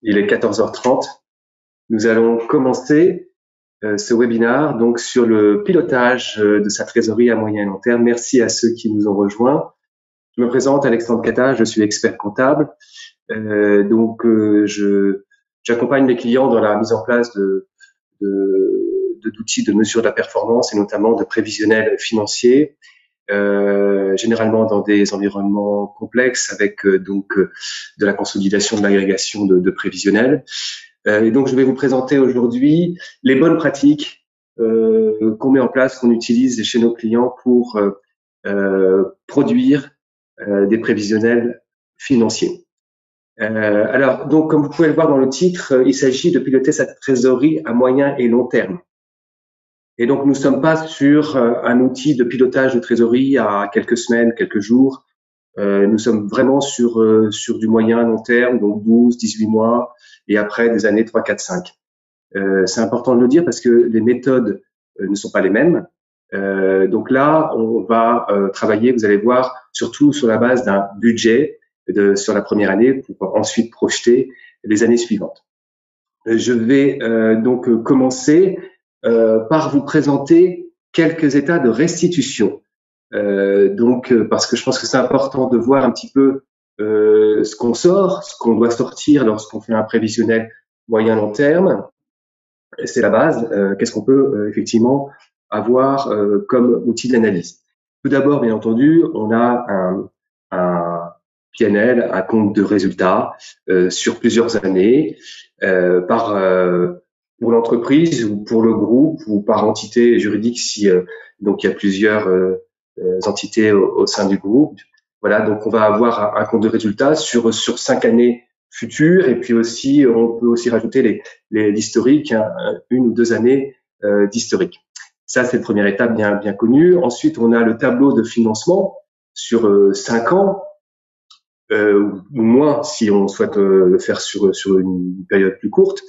Il est 14h30. Nous allons commencer ce webinaire donc sur le pilotage de sa trésorerie à moyen et long terme. Merci à ceux qui nous ont rejoints. Je me présente, Alexandre Cata, je suis expert comptable. J'accompagne mes clients dans la mise en place d'outils de mesure de la performance et notamment de prévisionnels financiers. Généralement dans des environnements complexes avec de la consolidation, de l'agrégation de prévisionnels. Et donc je vais vous présenter aujourd'hui les bonnes pratiques qu'on met en place, qu'on utilise chez nos clients pour produire des prévisionnels financiers. Alors donc comme vous pouvez le voir dans le titre, il s'agit de piloter sa trésorerie à moyen et long terme. Et donc, nous ne sommes pas sur un outil de pilotage de trésorerie à quelques semaines, quelques jours. Nous sommes vraiment sur du moyen long terme, donc 12, 18 mois, et après des années 3, 4, 5. C'est important de le dire parce que les méthodes ne sont pas les mêmes. Donc là, on va travailler, vous allez voir, surtout sur la base d'un budget sur la première année pour ensuite projeter les années suivantes. Je vais donc commencer par vous présenter quelques états de restitution. Parce que je pense que c'est important de voir un petit peu ce qu'on sort, ce qu'on doit sortir lorsqu'on fait un prévisionnel moyen-long terme. C'est la base. Qu'est-ce qu'on peut effectivement avoir comme outil d'analyse? Tout d'abord, bien entendu, on a un PNL, un compte de résultats sur plusieurs années pour l'entreprise ou pour le groupe ou par entité juridique si donc il y a plusieurs entités au sein du groupe. Voilà, donc on va avoir un compte de résultats sur 5 années futures et puis aussi on peut aussi rajouter l'historique, une ou 2 années d'historique. Ça c'est la première étape bien connue. Ensuite on a le tableau de financement sur 5 ans. Ou moins si on souhaite le faire sur une période plus courte,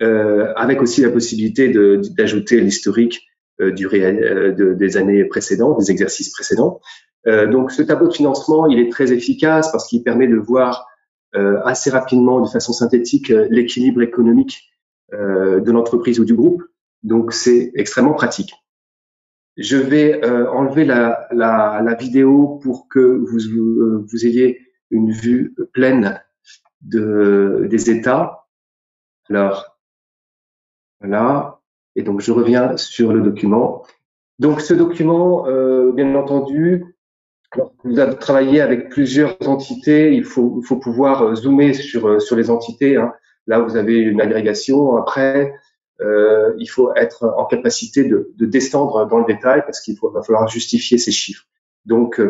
avec aussi la possibilité d'ajouter l'historique des années précédentes, des exercices précédents. Donc ce tableau de financement, il est très efficace parce qu'il permet de voir assez rapidement, de façon synthétique, l'équilibre économique de l'entreprise ou du groupe. Donc c'est extrêmement pratique. Je vais enlever la vidéo pour que vous ayez une vue pleine des états. Alors, voilà. Et donc, je reviens sur le document. Donc, ce document, bien entendu, alors, vous avez travaillé avec plusieurs entités. Il faut pouvoir zoomer sur les entités. Hein. Là, vous avez une agrégation. Après, il faut être en capacité de descendre dans le détail parce va falloir justifier ces chiffres. Donc,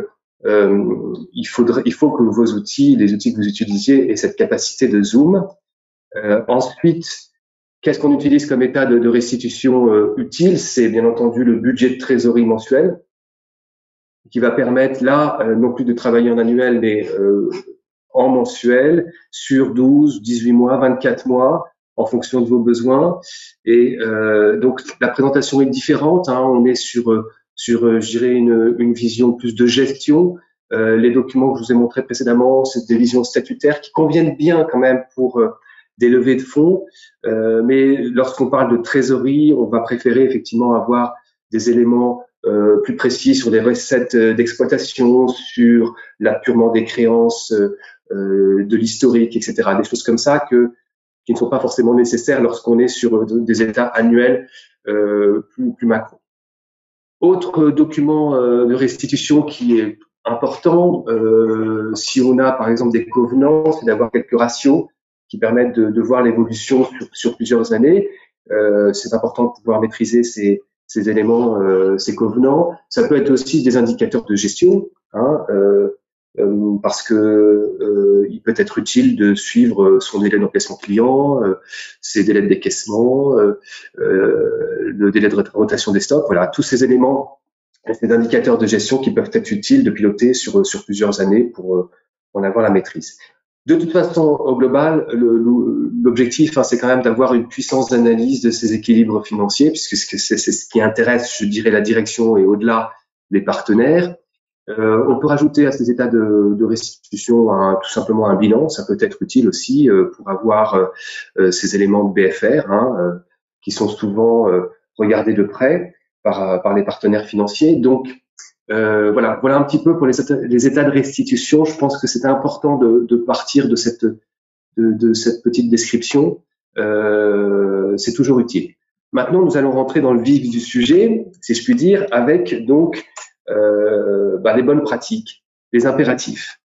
il faut que vos outils, les outils que vous utilisiez, aient cette capacité de zoom. Ensuite, qu'est-ce qu'on utilise comme état de restitution utile? C'est bien entendu le budget de trésorerie mensuel qui va permettre là non plus de travailler en annuel mais en mensuel sur 12, 18 mois, 24 mois en fonction de vos besoins. Et donc la présentation est différente. Hein, on est sur je dirais une vision plus de gestion. Les documents que je vous ai montrés précédemment, c'est des visions statutaires qui conviennent bien quand même pour des levées de fonds. Mais lorsqu'on parle de trésorerie, on va préférer effectivement avoir des éléments plus précis sur les recettes d'exploitation, sur l'appurement des créances, de l'historique, etc. Des choses comme ça qui ne sont pas forcément nécessaires lorsqu'on est sur des états annuels plus macro. Autre document de restitution qui est important, si on a par exemple des covenants, c'est d'avoir quelques ratios qui permettent de voir l'évolution sur plusieurs années. C'est important de pouvoir maîtriser ces éléments, ces covenants. Ça peut être aussi des indicateurs de gestion, hein, parce que il peut être utile de suivre son délai d'encaissement client, ses délais de décaissement, le délai de rotation des stocks. Voilà, tous ces éléments, ces indicateurs de gestion qui peuvent être utiles de piloter sur plusieurs années pour en avoir la maîtrise. De toute façon, au global, l'objectif, c'est quand même d'avoir une puissance d'analyse de ces équilibres financiers, puisque c'est ce qui intéresse, je dirais, la direction et au-delà les partenaires. On peut rajouter à ces états de restitution tout simplement un bilan. Ça peut être utile aussi pour avoir ces éléments de BFR qui sont souvent regardés de près par les partenaires financiers. Donc voilà un petit peu pour les états de restitution. Je pense que c'est important de partir de cette petite description. C'est toujours utile. Maintenant, nous allons rentrer dans le vif du sujet, si je puis dire, avec donc les bonnes pratiques, les impératifs.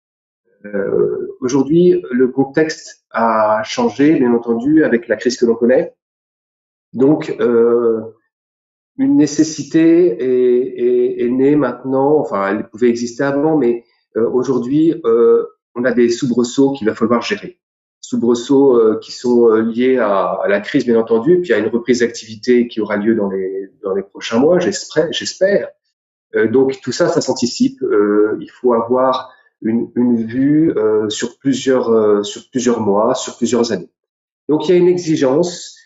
Aujourd'hui, le contexte a changé, bien entendu, avec la crise que l'on connaît. Donc, une nécessité est née maintenant. Enfin, elle pouvait exister avant, mais aujourd'hui, on a des soubresauts qu'il va falloir gérer. Soubresauts qui sont liés à la crise, bien entendu, puis à une reprise d'activité qui aura lieu dans les prochains mois, j'espère. Donc tout ça, ça s'anticipe. Il faut avoir une vue sur plusieurs mois, sur plusieurs années. Donc il y a une exigence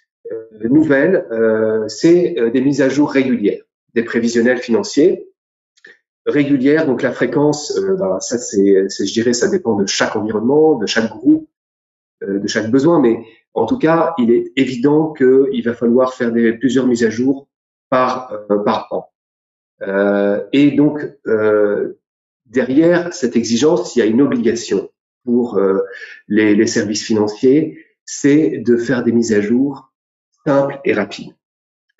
nouvelle, c'est des mises à jour régulières, des prévisionnels financiers régulières. Donc la fréquence, ça je dirais, ça dépend de chaque environnement, de chaque groupe, de chaque besoin, mais en tout cas, il est évident qu'il va falloir faire plusieurs mises à jour par an. Et donc, derrière cette exigence, il y a une obligation pour les services financiers, c'est de faire des mises à jour simples et rapides.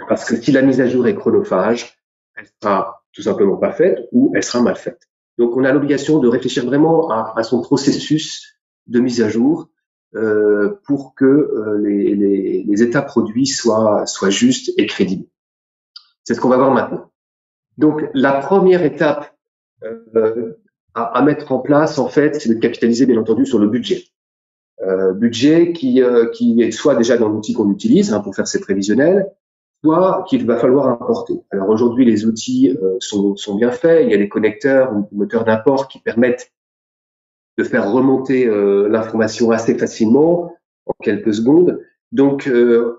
Parce que si la mise à jour est chronophage, elle sera tout simplement pas faite ou elle sera mal faite. Donc, on a l'obligation de réfléchir vraiment à son processus de mise à jour pour que les états produits soient justes et crédibles. C'est ce qu'on va voir maintenant. Donc, la première étape à mettre en place, en fait, c'est de capitaliser, bien entendu, sur le budget. Budget qui est soit déjà dans l'outil qu'on utilise pour faire ces prévisionnels, soit qu'il va falloir importer. Alors aujourd'hui, les outils sont bien faits. Il y a des connecteurs ou des moteurs d'import qui permettent de faire remonter l'information assez facilement, en quelques secondes. Donc,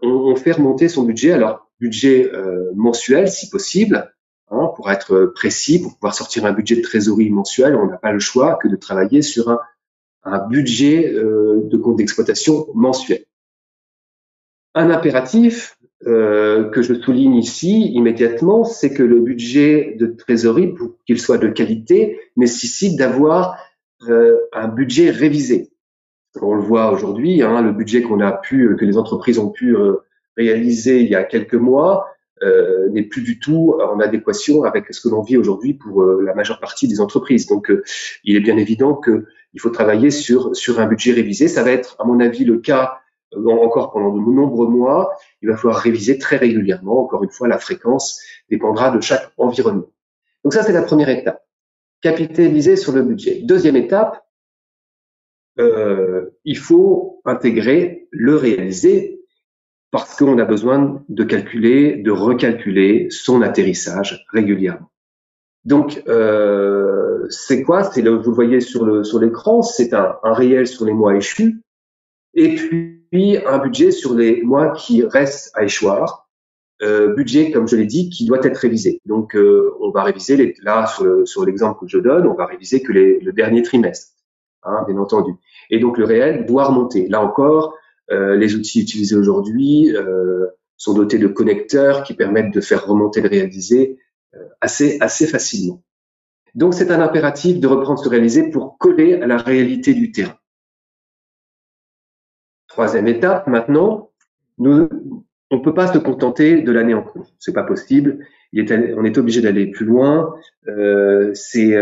on fait remonter son budget. Alors, budget mensuel, si possible, pour être précis, pour pouvoir sortir un budget de trésorerie mensuel, on n'a pas le choix que de travailler sur un budget de compte d'exploitation mensuel. Un impératif que je souligne ici immédiatement, c'est que le budget de trésorerie, pour qu'il soit de qualité, nécessite d'avoir un budget révisé. On le voit aujourd'hui, le budget que les entreprises ont pu réaliser il y a quelques mois n'est plus du tout en adéquation avec ce que l'on vit aujourd'hui pour la majeure partie des entreprises. Donc, il est bien évident qu'il faut travailler sur un budget révisé. Ça va être, à mon avis, le cas encore pendant de nombreux mois. Il va falloir réviser très régulièrement. Encore une fois, la fréquence dépendra de chaque environnement. Donc ça, c'est la première étape. Capitaliser sur le budget. Deuxième étape, il faut intégrer le réalisé parce qu'on a besoin de calculer, de recalculer son atterrissage régulièrement. Donc, c'est quoi? Vous le voyez sur l'écran, c'est un réel sur les mois échus et puis un budget sur les mois qui restent à échoir. Budget, comme je l'ai dit, qui doit être révisé. Donc, on va réviser là sur l'exemple que je donne, on va réviser que le dernier trimestre, bien entendu. Et donc, le réel doit remonter. Là encore, les outils utilisés aujourd'hui sont dotés de connecteurs qui permettent de faire remonter le réalisé assez facilement. Donc, c'est un impératif de reprendre ce réalisé pour coller à la réalité du terrain. Troisième étape, maintenant, on ne peut pas se contenter de l'année en cours. C'est pas possible. On est obligé d'aller plus loin. C'est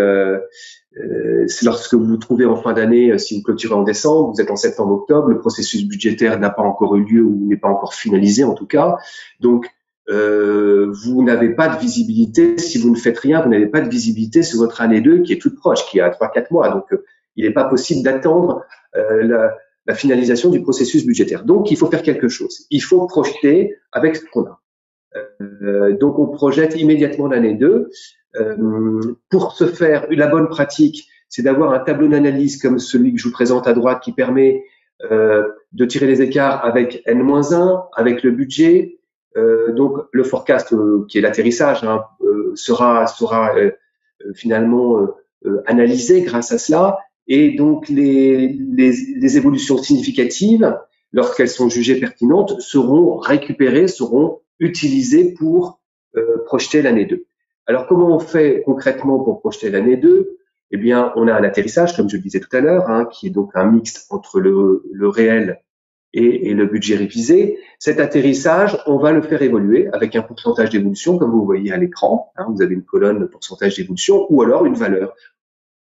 lorsque vous vous trouvez en fin d'année, si vous clôturez en décembre, vous êtes en septembre, octobre, le processus budgétaire n'a pas encore eu lieu ou n'est pas encore finalisé en tout cas. Donc, vous n'avez pas de visibilité. Si vous ne faites rien, vous n'avez pas de visibilité sur votre année 2 qui est toute proche, qui est à 3-4 mois. Donc, il n'est pas possible d'attendre la finalisation du processus budgétaire. Donc, il faut faire quelque chose. Il faut projeter avec ce qu'on a. Donc, on projette immédiatement l'année 2. Pour ce faire, la bonne pratique, c'est d'avoir un tableau d'analyse comme celui que je vous présente à droite qui permet de tirer les écarts avec N-1, avec le budget. Donc, le forecast, qui est l'atterrissage, sera finalement analysées grâce à cela, et donc les évolutions significatives, lorsqu'elles sont jugées pertinentes, seront récupérées, seront utilisées pour projeter l'année 2. Alors comment on fait concrètement pour projeter l'année 2? Eh bien, on a un atterrissage, comme je le disais tout à l'heure, hein, qui est donc un mixte entre le réel et le budget révisé. Cet atterrissage, on va le faire évoluer avec un pourcentage d'évolution, comme vous voyez à l'écran. Hein, vous avez une colonne de pourcentage d'évolution ou alors une valeur,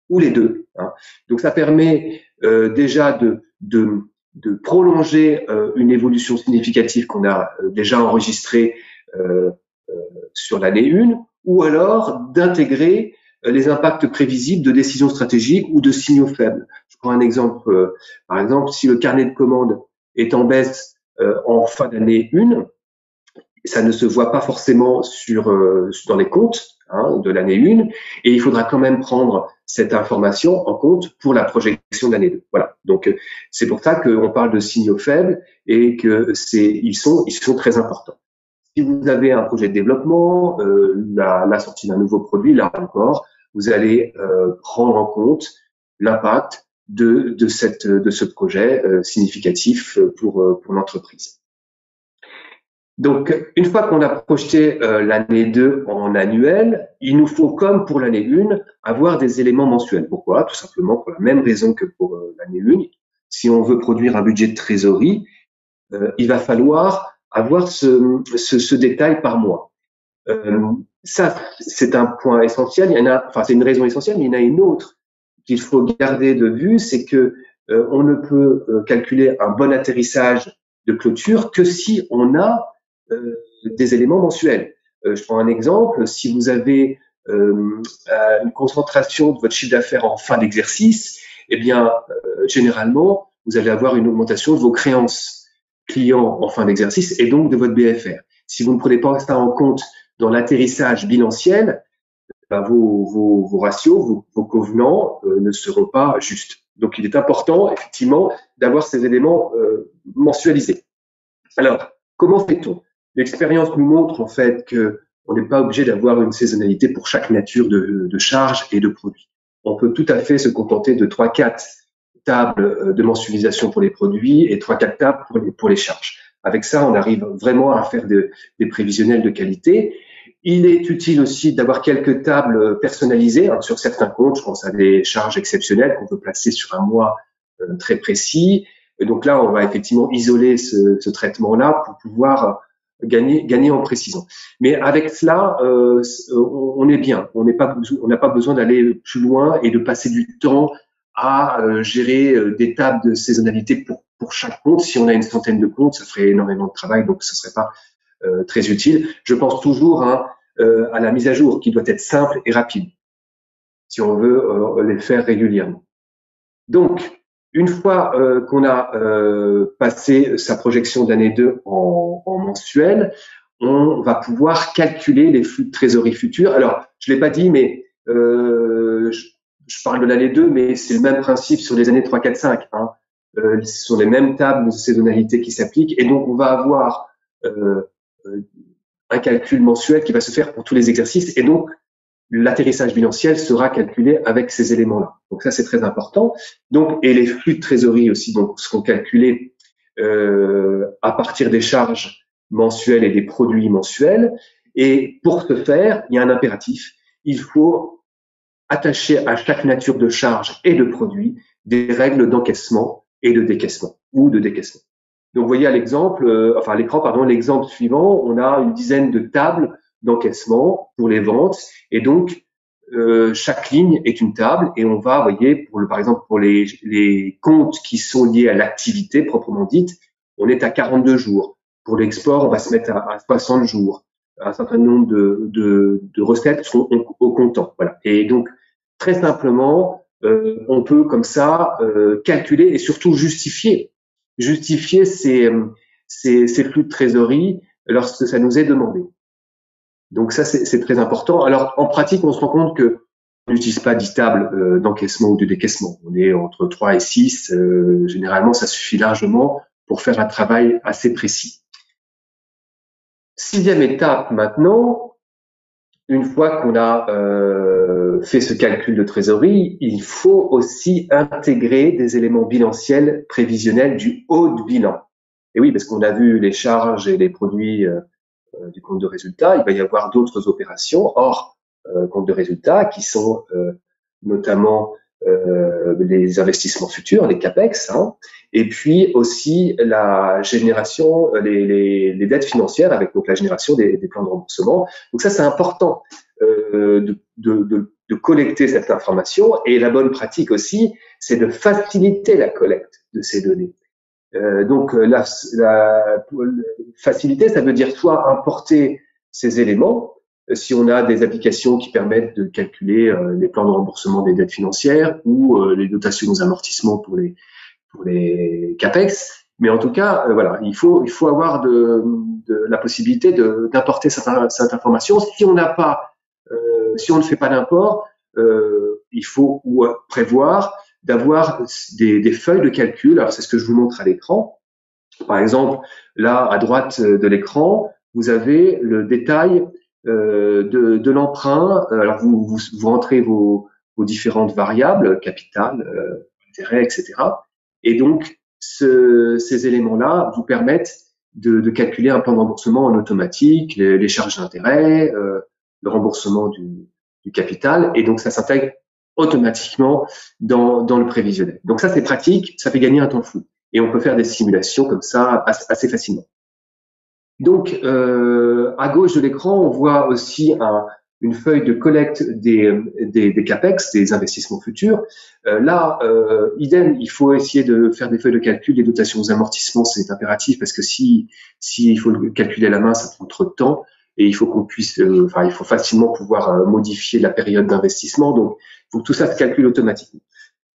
ou les deux. Hein. Donc ça permet déjà de prolonger une évolution significative qu'on a déjà enregistrée sur l'année 1, ou alors d'intégrer les impacts prévisibles de décisions stratégiques ou de signaux faibles. Je prends un exemple. Par exemple, si le carnet de commandes est en baisse en fin d'année 1, ça ne se voit pas forcément dans les comptes de l'année 1, et il faudra quand même prendre cette information en compte pour la projection de l'année 2. Voilà. Donc c'est pour ça qu'on parle de signaux faibles et que ils sont très importants. Si vous avez un projet de développement, la sortie d'un nouveau produit, là encore, vous allez prendre en compte l'impact de ce projet significatif pour l'entreprise. Donc, une fois qu'on a projeté l'année 2 en annuel, il nous faut, comme pour l'année 1, avoir des éléments mensuels. Pourquoi? Tout simplement pour la même raison que pour l'année 1. Si on veut produire un budget de trésorerie, il va falloir avoir ce détail par mois. Ça, c'est un point essentiel. C'est une raison essentielle, mais il y en a une autre qu'il faut garder de vue, c'est que on ne peut calculer un bon atterrissage de clôture que si on a des éléments mensuels. Je prends un exemple. Si vous avez une concentration de votre chiffre d'affaires en fin d'exercice, eh bien, généralement, vous allez avoir une augmentation de vos créances clients en fin d'exercice et donc de votre BFR. Si vous ne prenez pas ça en compte dans l'atterrissage bilanciel, vos ratios, vos covenants ne seront pas justes. Donc, il est important, effectivement, d'avoir ces éléments mensualisés. Alors, comment fait-on? L'expérience nous montre, en fait, qu'on n'est pas obligé d'avoir une saisonnalité pour chaque nature de charge et de produit. On peut tout à fait se contenter de 3-4 tables de mensualisation pour les produits et 3-4 tables pour les charges. Avec ça, on arrive vraiment à faire des prévisionnels de qualité. Il est utile aussi d'avoir quelques tables personnalisées sur certains comptes. Je pense à des charges exceptionnelles qu'on peut placer sur un mois très précis. Et donc là, on va effectivement isoler ce traitement-là pour pouvoir gagner en précision. Mais avec cela, on est bien. On n'a pas besoin d'aller plus loin et de passer du temps à gérer des tables de saisonnalité pour chaque compte. Si on a une centaine de comptes, ça ferait énormément de travail, donc ce serait pas très utile. Je pense toujours à la mise à jour qui doit être simple et rapide si on veut les faire régulièrement. Donc, une fois qu'on a passé sa projection d'année 2 en mensuel, on va pouvoir calculer les flux de trésorerie futurs. Alors, je l'ai pas dit, mais je parle de l'année 2, mais c'est le même principe sur les années 3, 4, 5. Hein. Ce sont les mêmes tables de saisonnalité qui s'appliquent, et donc on va avoir un calcul mensuel qui va se faire pour tous les exercices, et donc l'atterrissage bilanciel sera calculé avec ces éléments-là. Donc ça, c'est très important. Donc, et les flux de trésorerie aussi donc, seront calculés à partir des charges mensuelles et des produits mensuels. Et pour ce faire, il y a un impératif. Il faut attacher à chaque nature de charge et de produit des règles d'encaissement et de décaissement, ou de décaissement. Donc, vous voyez à l'exemple, à l'écran, pardon, l'exemple suivant, on a une dizaine de tables d'encaissement pour les ventes, et donc chaque ligne est une table, et on va, vous voyez, par exemple pour les comptes qui sont liés à l'activité proprement dite, on est à 42 jours. Pour l'export, on va se mettre à 60 jours. Un certain nombre de recettes sont au comptant. Voilà. Et donc très simplement, on peut comme ça calculer et surtout justifier ces flux de trésorerie lorsque ça nous est demandé. Donc ça, c'est très important. Alors, en pratique, on se rend compte que on n'utilise pas 10 tables d'encaissement ou de décaissement. On est entre 3 et 6. Généralement, ça suffit largement pour faire un travail assez précis. 6e étape maintenant, une fois qu'on a fait ce calcul de trésorerie, il faut aussi intégrer des éléments bilanciels prévisionnels du haut de bilan. Et oui, parce qu'on a vu les charges et les produits du compte de résultat, il va y avoir d'autres opérations hors compte de résultat qui sont notamment les investissements futurs, les CAPEX, hein, et puis aussi la génération, les dettes financières avec donc la génération des plans de remboursement. Donc ça, c'est important de collecter cette information, et la bonne pratique aussi, c'est de faciliter la collecte de ces données. Donc la facilité, ça veut dire soit importer ces éléments, si on a des applications qui permettent de calculer les plans de remboursement des dettes financières ou les dotations aux amortissements pour les CAPEX. Mais en tout cas, voilà, il faut avoir la possibilité d'importer cette information. Si on n'a pas, si on ne fait pas d'import, il faut prévoir d'avoir des feuilles de calcul. Alors c'est ce que je vous montre à l'écran. Par exemple, là à droite de l'écran, vous avez le détail de l'emprunt. Alors vous rentrez vos différentes variables, capital, intérêt, etc. Et donc ces éléments-là vous permettent de calculer un plan de remboursement en automatique, les charges d'intérêt, le remboursement du capital, et donc ça s'intègre automatiquement dans le prévisionnel. Donc ça, c'est pratique, ça fait gagner un temps fou. Et on peut faire des simulations comme ça assez facilement. Donc, à gauche de l'écran, on voit aussi une feuille de collecte des CAPEX, des investissements futurs. Là, idem, il faut essayer de faire des feuilles de calcul des dotations aux amortissements, c'est impératif, parce que si il faut le calculer à la main, ça prend trop de temps, et il faut qu'on puisse, il faut facilement pouvoir modifier la période d'investissement. Donc, il faut que tout ça se calcule automatiquement.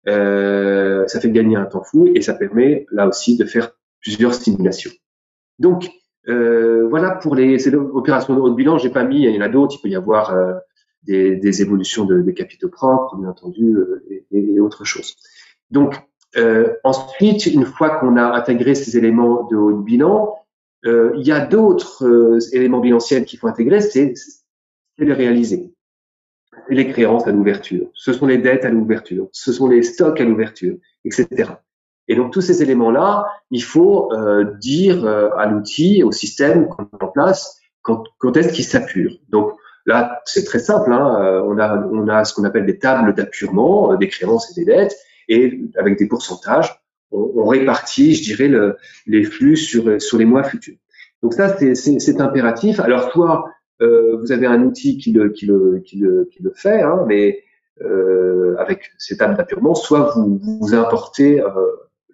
Ça fait gagner un temps fou, et ça permet là aussi de faire plusieurs simulations. Donc, voilà pour ces opérations de haut de bilan. J'ai pas mis, il y en a d'autres. Il peut y avoir des évolutions des capitaux propres, bien entendu, et autre chose. Donc, ensuite, une fois qu'on a intégré ces éléments de haut de bilan, il y a d'autres éléments bilanciels qu'il faut intégrer, c'est les réaliser. C'est les créances à l'ouverture, ce sont les dettes à l'ouverture, ce sont les stocks à l'ouverture, etc. Et donc tous ces éléments-là, il faut dire à l'outil, au système qu'on met en place, quand est-ce qu'il s'appure. Donc là, c'est très simple, hein, on a ce qu'on appelle des tables d'appurement des créances et des dettes, et avec des pourcentages, on répartit, je dirais, les flux sur les mois futurs. Donc ça, c'est impératif. Alors soit vous avez un outil qui le fait, hein, mais avec ces tables d'appurement, soit vous importez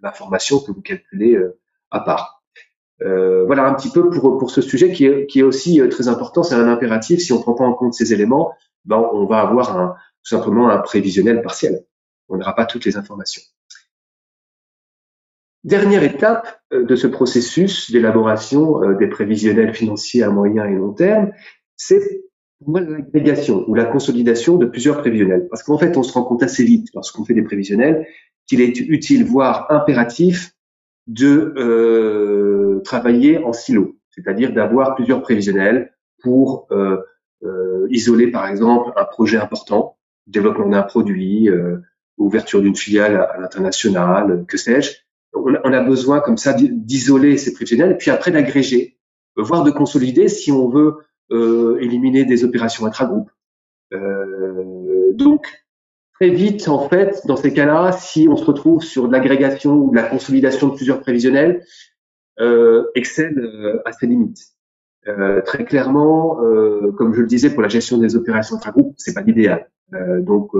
l'information que vous calculez à part. Voilà un petit peu pour ce sujet qui est aussi très important. C'est un impératif. Si on ne prend pas en compte ces éléments, ben on va avoir tout simplement un prévisionnel partiel. On n'aura pas toutes les informations. Dernière étape de ce processus d'élaboration des prévisionnels financiers à moyen et long terme, c'est l'agrégation ou la consolidation de plusieurs prévisionnels. Parce qu'en fait, on se rend compte assez vite lorsqu'on fait des prévisionnels qu'il est utile, voire impératif, de travailler en silo, c'est-à-dire d'avoir plusieurs prévisionnels pour isoler, par exemple, un projet important, développement d'un produit, ouverture d'une filiale à l'international, que sais-je. On a besoin comme ça d'isoler ces prévisionnels, puis après d'agréger, voire de consolider si on veut éliminer des opérations intra-groupes. Donc, très vite, en fait, dans ces cas-là, si on se retrouve sur de l'agrégation ou de la consolidation de plusieurs prévisionnels, Excel a ses limites. Très clairement, comme je le disais, pour la gestion des opérations intra-groupes, c'est pas l'idéal. Donc,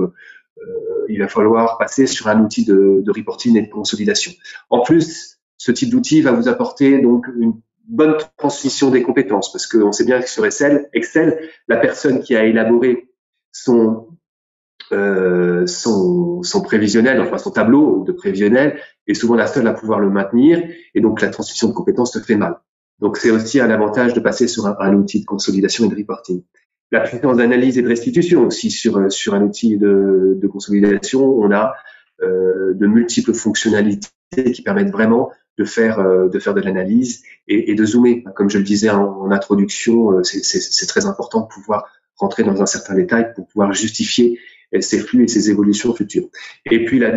il va falloir passer sur un outil de reporting et de consolidation. En plus, ce type d'outil va vous apporter donc une bonne transmission des compétences, parce qu'on sait bien que sur Excel, la personne qui a élaboré son prévisionnel, enfin son tableau de prévisionnel, est souvent la seule à pouvoir le maintenir, et donc la transmission de compétences se fait mal. Donc c'est aussi un avantage de passer sur un outil de consolidation et de reporting. La puissance d'analyse et de restitution aussi sur un outil de consolidation, on a de multiples fonctionnalités qui permettent vraiment de faire de l'analyse et de zoomer. Comme je le disais en introduction, c'est très important de pouvoir rentrer dans un certain détail pour pouvoir justifier ces flux et ces évolutions futures. Et puis le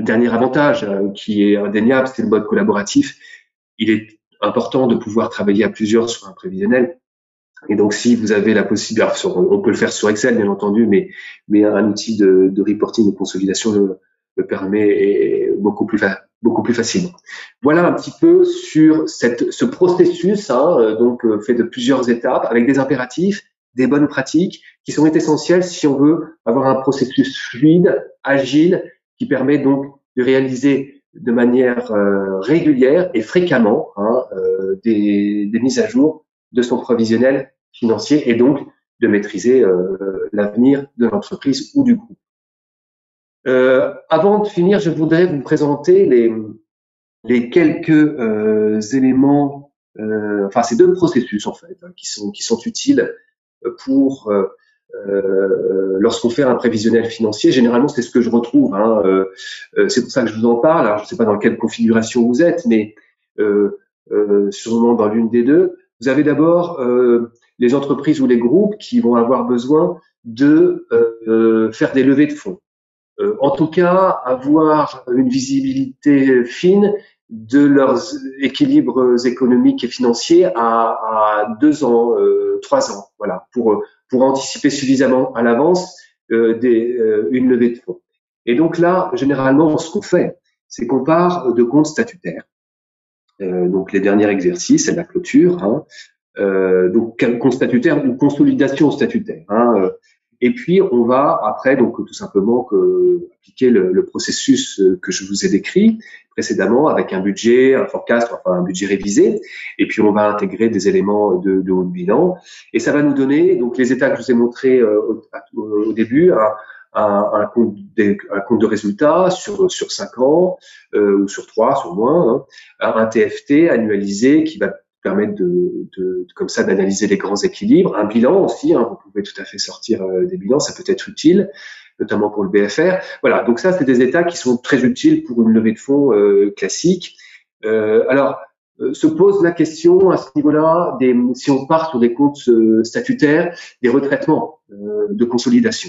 dernier avantage qui est indéniable, c'est le mode collaboratif. Il est important de pouvoir travailler à plusieurs sur un prévisionnel. Et donc, si vous avez la possibilité, on peut le faire sur Excel, bien entendu, mais un outil de reporting et de consolidation le permet et beaucoup plus facilement. Voilà un petit peu sur ce processus, donc fait de plusieurs étapes, avec des impératifs, des bonnes pratiques, qui sont essentielles si on veut avoir un processus fluide, agile, qui permet donc de réaliser de manière régulière et fréquemment des mises à jour de son provisionnel financier et donc de maîtriser l'avenir de l'entreprise ou du groupe. Avant de finir, je voudrais vous présenter les quelques éléments, enfin ces deux processus en fait, qui sont utiles pour lorsqu'on fait un prévisionnel financier. Généralement, c'est ce que je retrouve. C'est pour ça que je vous en parle. Alors, je ne sais pas dans quelle configuration vous êtes, mais sûrement dans l'une des deux. Vous avez d'abord les entreprises ou les groupes qui vont avoir besoin de faire des levées de fonds. En tout cas, avoir une visibilité fine de leurs équilibres économiques et financiers à 2 ans, 3 ans, voilà, pour anticiper suffisamment à l'avance une levée de fonds. Et donc là, généralement, ce qu'on fait, c'est qu'on part de comptes statutaires. Donc les derniers exercices, c'est la clôture, donc compte statutaire ou consolidation statutaire. Et puis on va après donc tout simplement appliquer le processus que je vous ai décrit précédemment avec un budget, un forecast, enfin un budget révisé. Et puis on va intégrer des éléments de haut de bilan et ça va nous donner donc les états que je vous ai montrés au début. Un compte de résultats sur 5 ans ou sur 3, sur moins, un TFT annualisé qui va permettre comme ça d'analyser les grands équilibres, un bilan aussi, vous pouvez tout à fait sortir des bilans, ça peut être utile, notamment pour le BFR. Voilà, donc ça c'est des états qui sont très utiles pour une levée de fonds classique. Alors se pose la question à ce niveau-là, si on part sur des comptes statutaires, des retraitements de consolidation.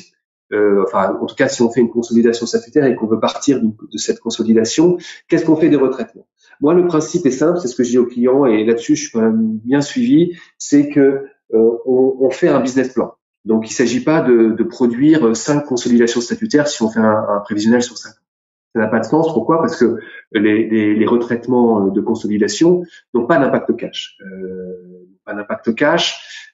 Enfin, en tout cas, si on fait une consolidation statutaire et qu'on veut partir de cette consolidation, qu'est-ce qu'on fait des retraitements? Moi, le principe est simple, c'est ce que je dis aux clients et là-dessus, je suis quand même bien suivi, c'est que on fait un business plan. Donc, il ne s'agit pas de produire 5 consolidations statutaires si on fait un prévisionnel sur 5 ans. Ça n'a pas de sens. Pourquoi? Parce que les retraitements de consolidation n'ont pas d'impact cash. Pas d'impact cash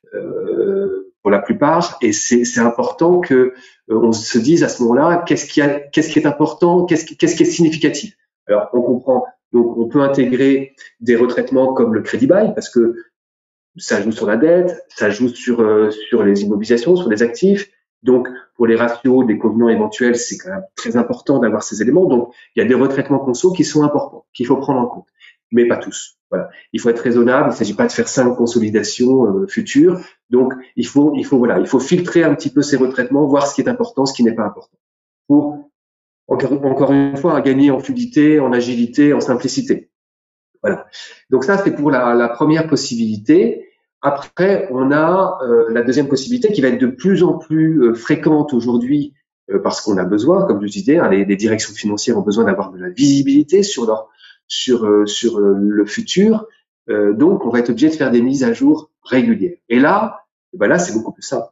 pour la plupart, et c'est important que on se dise à ce moment-là qu'est-ce qui est important, qu'est-ce qui est significatif. Alors on comprend, donc on peut intégrer des retraitements comme le crédit bail parce que ça joue sur la dette, ça joue sur les immobilisations, sur les actifs. Donc pour les ratios des convenants éventuels, c'est quand même très important d'avoir ces éléments. Donc il y a des retraitements conso qui sont importants, qu'il faut prendre en compte, mais pas tous. Voilà, il faut être raisonnable. Il ne s'agit pas de faire 5 consolidations futures. Donc il faut filtrer un petit peu ces retraitements, voir ce qui est important, ce qui n'est pas important, pour encore une fois gagner en fluidité, en agilité, en simplicité. Voilà. Donc ça c'est pour la première possibilité. Après on a la deuxième possibilité qui va être de plus en plus fréquente aujourd'hui parce qu'on a besoin, comme je disais, les directions financières ont besoin d'avoir de la visibilité sur le futur. Donc, on va être obligé de faire des mises à jour régulières. Et là, c'est beaucoup plus simple.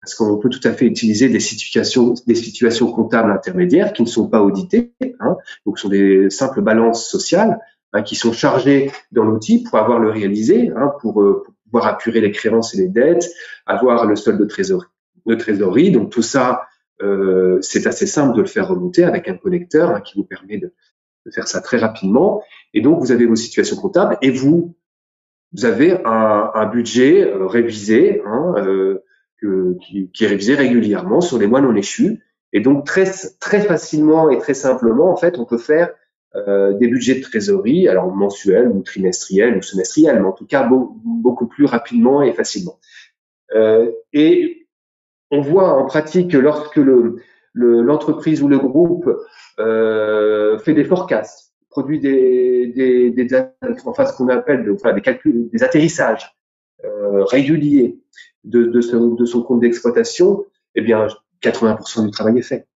Parce qu'on peut tout à fait utiliser des situations comptables intermédiaires qui ne sont pas auditées. Donc, ce sont des simples balances sociales qui sont chargées dans l'outil pour avoir le réalisé, pour pouvoir apurer les créances et les dettes, avoir le solde de trésorerie. Donc, tout ça, c'est assez simple de le faire remonter avec un connecteur qui vous permet de faire ça très rapidement. Et donc, vous avez vos situations comptables et vous avez un budget révisé qui est révisé régulièrement sur les mois non échus. Et donc, très, très facilement et très simplement, en fait, on peut faire des budgets de trésorerie, alors mensuels ou trimestriels ou semestriels, mais en tout cas beaucoup plus rapidement et facilement. Et on voit en pratique que lorsque l'entreprise ou le groupe fait des forecasts, produit ce qu'on appelle des calculs, des atterrissages réguliers, de son compte d'exploitation, eh bien, 80% du travail est fait.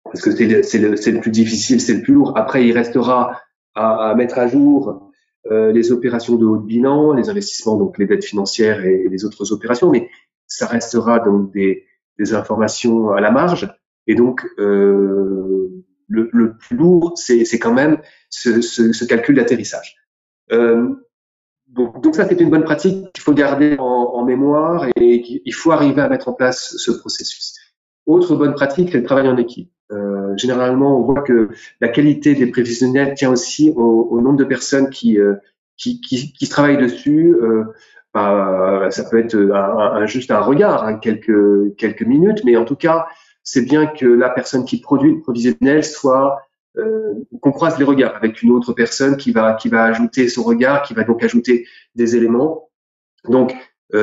Parce que c'est le plus difficile, c'est le plus lourd. Après, il restera à mettre à jour les opérations de haut de bilan, les investissements, donc les dettes financières et les autres opérations, mais ça restera donc des informations à la marge. Et donc, le plus lourd, c'est quand même ce calcul d'atterrissage. Donc ça, c'est une bonne pratique qu'il faut garder en mémoire et il faut arriver à mettre en place ce processus. Autre bonne pratique, c'est le travail en équipe. Généralement, on voit que la qualité des prévisionnels tient aussi au nombre de personnes qui travaillent dessus. Ça peut être juste un regard, hein, quelques minutes, mais en tout cas, c'est bien que la personne qui produit le prévisionnel soit qu'on croise les regards avec une autre personne qui va ajouter son regard, qui va donc ajouter des éléments. Donc,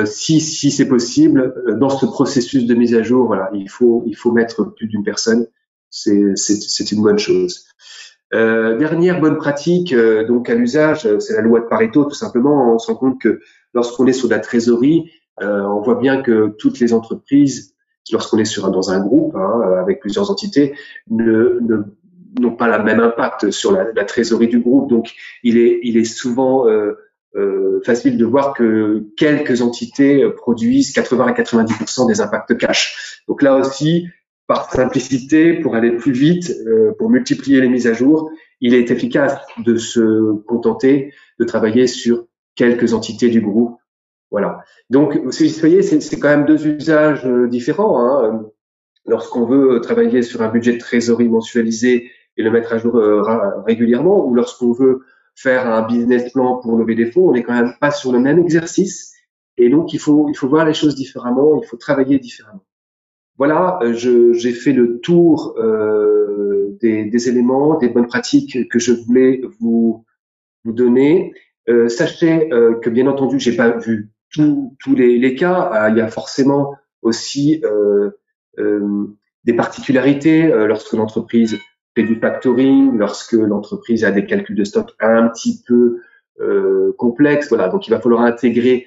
si c'est possible, dans ce processus de mise à jour, voilà, il faut mettre plus d'une personne. C'est une bonne chose. Dernière bonne pratique, donc à l'usage, c'est la loi de Pareto, tout simplement. On se rend compte que lorsqu'on est sur la trésorerie, on voit bien que toutes les entreprises, lorsqu'on est dans un groupe, hein, avec plusieurs entités, n'ont pas le même impact sur la trésorerie du groupe. Donc, il est souvent facile de voir que quelques entités produisent 80 à 90% des impacts cash. Donc là aussi, par simplicité, pour aller plus vite, pour multiplier les mises à jour, il est efficace de se contenter de travailler sur quelques entités du groupe. Voilà. Donc, vous voyez, c'est quand même deux usages différents, hein. Lorsqu'on veut travailler sur un budget de trésorerie mensualisé et le mettre à jour régulièrement, ou lorsqu'on veut faire un business plan pour lever des fonds, on n'est quand même pas sur le même exercice. Et donc, il faut voir les choses différemment, il faut travailler différemment. Voilà, j'ai fait le tour des éléments, des bonnes pratiques que je voulais vous donner. Sachez que bien entendu, j'ai pas vu tous les cas. Il y a forcément aussi des particularités lorsque l'entreprise fait du factoring, lorsque l'entreprise a des calculs de stock un petit peu complexes. Voilà, donc il va falloir intégrer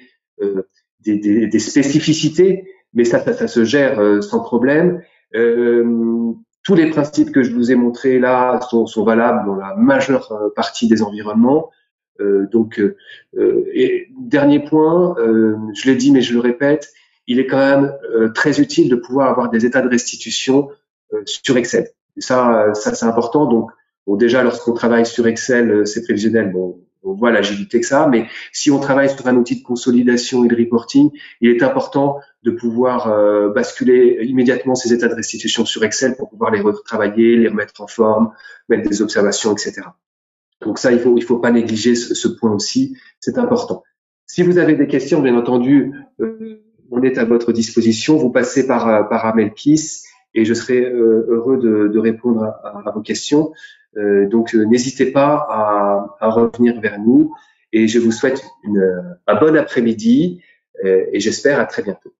des spécificités, mais ça se gère sans problème. Tous les principes que je vous ai montrés là sont valables dans la majeure partie des environnements. Et dernier point, je l'ai dit mais je le répète, il est quand même très utile de pouvoir avoir des états de restitution sur Excel. Et ça c'est important. Donc déjà lorsqu'on travaille sur Excel, c'est prévisionnel. Bon, on voit l'agilité que ça, mais si on travaille sur un outil de consolidation et de reporting, il est important de pouvoir basculer immédiatement ces états de restitution sur Excel pour pouvoir les retravailler, les remettre en forme, mettre des observations, etc. Donc ça, il faut pas négliger ce point aussi, c'est important. Si vous avez des questions, bien entendu, on est à votre disposition. Vous passez par Amelkis et je serai heureux de répondre à vos questions. Donc n'hésitez pas à revenir vers nous et je vous souhaite un bon après-midi et j'espère à très bientôt.